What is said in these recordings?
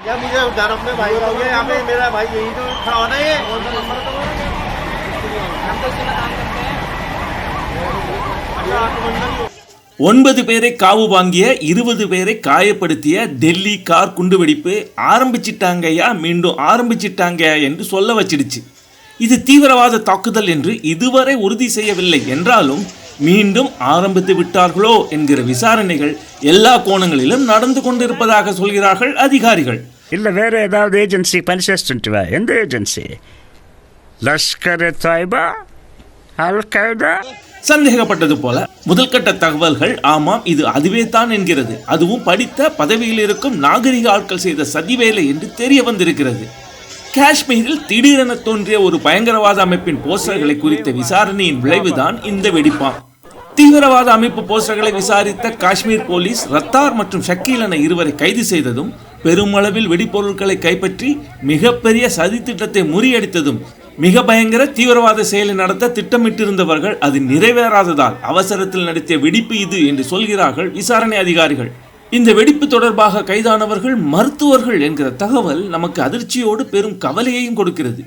यार मुझे डर अपने भाई का हो गया, यहाँ पे मेरा भाई यही तो खड़ा होना है। ஒன்பது பேரை காவு வாங்கிய 20 பேரை காயப்படுத்திய டெல்லி கார் குண்டுவெடிப்பு ஆரம்பிச்சிட்டாங்கயா, மீண்டும் ஆரம்பிச்சிட்டாங்க என்று சொல்ல வச்சிடுச்சு. இது தீவிரவாத தாக்குதல் என்று இதுவரை உறுதி செய்யவில்லை என்றாலும் மீண்டும் ஆரம்பித்து விட்டார்களோ என்கிற விசாரணைகள் எல்லா கோணங்களிலும் நடந்து கொண்டிருப்பதாக சொல்கிறார்கள் அதிகாரிகள். இல்ல வேற ஏதாவது ஏஜென்சி பனிஷ்மெண்ட்? எந்த ஏஜென்சி? லஷ்கர் தாய்பா, அல் qaeda? சந்தேகப்பட்டது போல முதல்கட்ட தகவல்கள் ஆமாம் இது அதுவே தான் என்கிறது. அதுவும் படித்த பதவியில் இருக்கும் நாகரிக ஆட்கள் செய்த சதிவேலை என்று தெரிய வந்திருக்கிறது. காஷ்மீரில் திடீரென தோன்றிய ஒரு பயங்கரவாத அமைப்பின் போஸ்டர்களை குறித்த விசாரணையின் விளைவுதான் இந்த வெடிப்பாம். தீவிரவாத அமைப்பு போஸ்டர்களை விசாரித்த காஷ்மீர் போலீஸ் ரத்தார் மற்றும் ஷக்கீல் என இருவரை கைது செய்ததும், பெருமளவில் வெடிப்பொருட்களை கைப்பற்றி மிகப்பெரிய சதி திட்டத்தை முறியடித்ததும், மிக பயங்கர தீவிரவாத செயலை நடத்த திட்டமிட்டிருந்தவர்கள் அது நிறைவேறாததால் அவசரத்தில் நடத்திய வெடிப்பு இது என்று சொல்கிறார்கள் விசாரணை அதிகாரிகள். இந்த வெடிப்பு தொடர்பாக கைதானவர்கள் மருத்துவர்கள் என்கிற தகவல் நமக்கு அதிர்ச்சியோடு பெரும் கவலையையும் கொடுக்கிறது.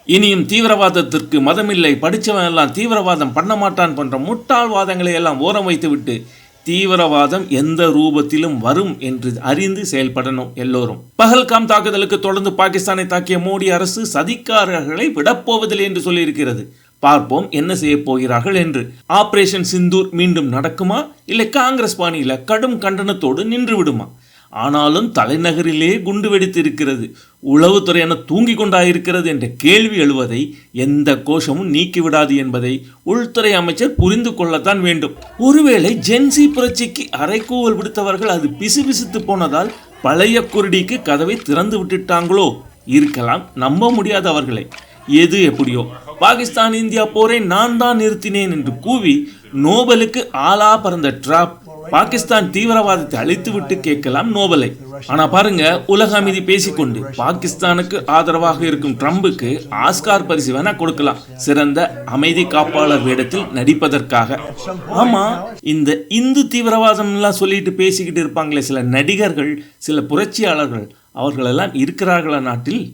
இனியும் தீவிரவாதத்திற்கு மதமில்லை, படித்தவன் எல்லாம் தீவிரவாதம் பண்ண மாட்டான் போன்ற முட்டாள்வாதங்களை எல்லாம் ஓரம் வைத்துவிட்டு தீவிரவாதம் எந்த ரூபத்திலும் வரும் என்று அறிந்து செயல்படணும் எல்லோரும். பஹல்காம் தாக்குதலுக்கு தொடர்ந்து பாகிஸ்தானை தாக்கிய மோடி அரசு சதிக்காரர்களை விடப்போவதில்லை என்று சொல்லியிருக்கிறது. பார்ப்போம் என்ன செய்ய போகிறார்கள் என்று. ஆபரேஷன் சிந்தூர் மீண்டும் நடக்குமா, இல்லை காங்கிரஸ் பாணியில கடும் கண்டனத்தோடு நின்று விடுமா? ஆனாலும் தலைநகரிலே குண்டு வெடித்து இருக்கிறது, உளவுத்துறை என தூங்கி கொண்டாயிருக்கிறது என்ற கேள்வி எழுவதை எந்த கோஷமும் நீக்கிவிடாது என்பதை உள்துறை அமைச்சர் புரிந்து கொள்ளத்தான் வேண்டும். ஒருவேளை ஜென்சி புரட்சிக்கு அரைக்கூவல் விடுத்தவர்கள் அது பிசுபிசுத்து போனதால் பழைய குருடிக்கு கதவை திறந்து விட்டுட்டாங்களோ? இருக்கலாம், நம்ப முடியாத அவர்களை. எது எப்படியோ பாகிஸ்தான் இந்தியா போரை நான் தான் நிறுத்தினேன் என்று கூவி நோபலுக்கு ஆளா பறந்த ட்ராப் பாகிஸ்தான் தீவிரவாதத்தை அழித்து விட்டு கேட்கலாம் நோபலை. ஆனா பாருங்க, உலக அமைதி பேசிக்கொண்டு பாகிஸ்தானுக்கு ஆதரவாக இருக்கும் ட்ரம்புக்கு ஆஸ்கார் பரிசு வேணா கொடுக்கலாம், சிறந்த அமைதி காப்பாளர் வேடத்தில் நடிப்பதற்காக. ஆமா, இந்த இந்து தீவிரவாதம் எல்லாம் சொல்லிட்டு பேசிக்கிட்டு இருப்பாங்களே சில நடிகர்கள், சில புரட்சியாளர்கள், அவர்களெல்லாம் இருக்கிறார்களா நாட்டில்?